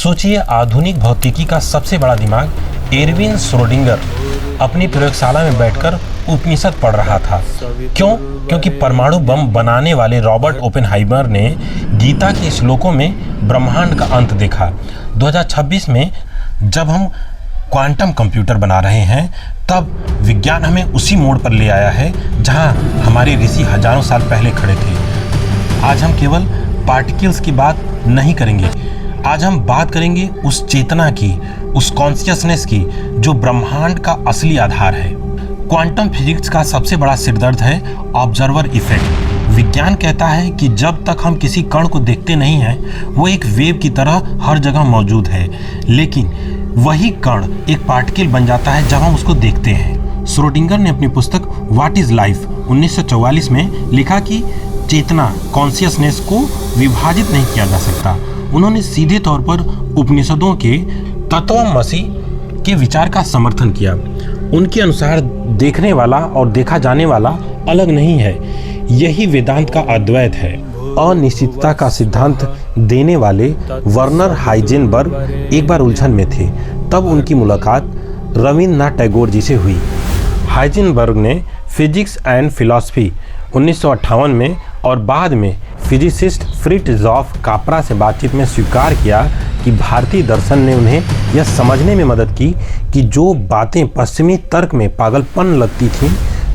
सोचिए, आधुनिक भौतिकी का सबसे बड़ा दिमाग एरविन श्रोडिंगर अपनी प्रयोगशाला में बैठकर उपनिषद पढ़ रहा था। क्यों? क्योंकि परमाणु बम बनाने वाले रॉबर्ट ओपेनहाइमर ने गीता के श्लोकों में ब्रह्मांड का अंत देखा। 2026 में जब हम क्वांटम कंप्यूटर बना रहे हैं, तब विज्ञान हमें उसी मोड़ पर ले आया है जहां हमारे ऋषि हजारों साल पहले खड़े थे। आज हम केवल पार्टिकल्स की बात नहीं करेंगे, आज हम बात करेंगे उस चेतना की, उस कॉन्शियसनेस की जो ब्रह्मांड का असली आधार है। क्वांटम फिजिक्स का सबसे बड़ा सिरदर्द है ऑब्जर्वर इफेक्ट। विज्ञान कहता है कि जब तक हम किसी कण को देखते नहीं हैं, वो एक वेव की तरह हर जगह मौजूद है, लेकिन वही कण एक पार्टिकल बन जाता है जब हम उसको देखते हैं। श्रोडिंगर ने अपनी पुस्तक व्हाट इज लाइफ 1944 में लिखा कि चेतना, कॉन्शियसनेस को विभाजित नहीं किया जा सकता। उन्होंने सीधे तौर पर उपनिषदों के तत्वमसि के विचार का समर्थन किया। उनके अनुसार देखने वाला और देखा जाने वाला अलग नहीं है। यही वेदांत का अद्वैत है। अनिश्चितता का सिद्धांत देने वाले वर्नर हाइजेनबर्ग एक बार उलझन में थे। तब उनकी मुलाकात रवींद्रनाथ टैगोर जी से हुई। हाइजेनबर्ग ने फिजिक्स एंड फिलॉसफी 1958 में और बाद में फिजिसिस्ट फ्रिट्जॉफ कापरा से बातचीत में स्वीकार किया कि भारतीय दर्शन ने उन्हें यह समझने में मदद की कि जो बातें पश्चिमी तर्क में पागलपन लगती थीं,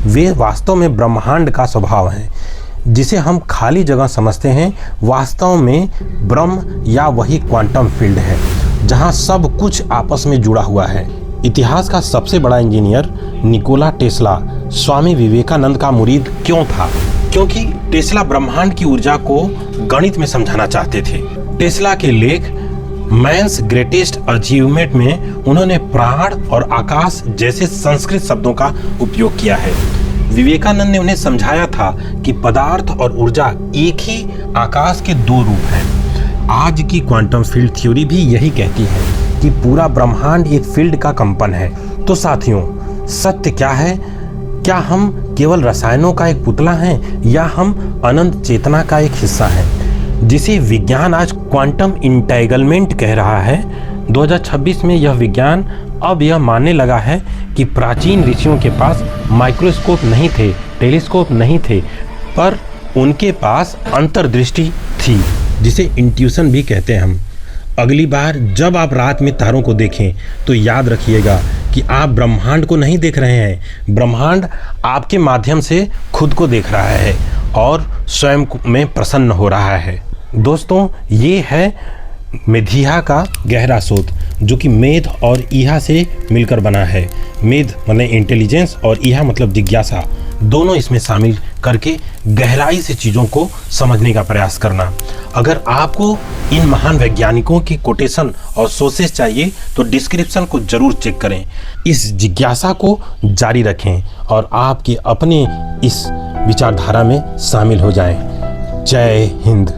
वे वास्तव में ब्रह्मांड का स्वभाव हैं। जिसे हम खाली जगह समझते हैं, वास्तव में ब्रह्म या वही क्वांटम फील्ड है जहां सब कुछ आपस में जुड़ा हुआ है। इतिहास का सबसे बड़ा engineer Nikola Tesla Swami Vivekananda का मुरीद क्यों था? क्योंकि टेस्ला ब्रह्मांड की ऊर्जा को गणित में समझाना चाहते थे। टेस्ला के लेख मैन्स ग्रेटेस्ट अचीवमेंट में उन्होंने प्राण और आकाश जैसे संस्कृत शब्दों का उपयोग किया है। विवेकानंद ने उन्हें समझाया था कि पदार्थ और ऊर्जा एक ही आकाश के दो रूप हैं। आज की क्वांटम फील्ड थ्योरी भी यही कहती है कि पूरा ब्रह्मांड एक फील्ड का कंपन है। तो साथियों, सत्य क्या है? क्या हम केवल रसायनों का एक पुतला हैं या हम अनंत चेतना का एक हिस्सा हैं, जिसे विज्ञान आज क्वांटम इंटेगलमेंट कह रहा है। 2026 में यह विज्ञान अब यह मानने लगा है कि प्राचीन ऋषियों के पास माइक्रोस्कोप नहीं थे, टेलीस्कोप नहीं थे, पर उनके पास अंतर्दृष्टि थी, जिसे इंट्यूशन भी कहते हैं हम। अगली बार जब आप रात में तारों को देखें तो याद रखिएगा कि आप ब्रह्मांड को नहीं देख रहे हैं, ब्रह्मांड आपके माध्यम से खुद को देख रहा है और स्वयं में प्रसन्न हो रहा है। दोस्तों, ये है मेधिया का गहरा शोध, जो कि मेध और ईहा से मिलकर बना है। मेध मतलब इंटेलिजेंस और ईहा मतलब जिज्ञासा, दोनों इसमें शामिल करके गहराई से चीज़ों को समझने का प्रयास करना। अगर आपको इन महान वैज्ञानिकों की कोटेशन और सोर्सेस चाहिए तो डिस्क्रिप्शन को जरूर चेक करें। इस जिज्ञासा को जारी रखें और आपके अपने इस विचारधारा में शामिल हो जाएं। जय हिंद।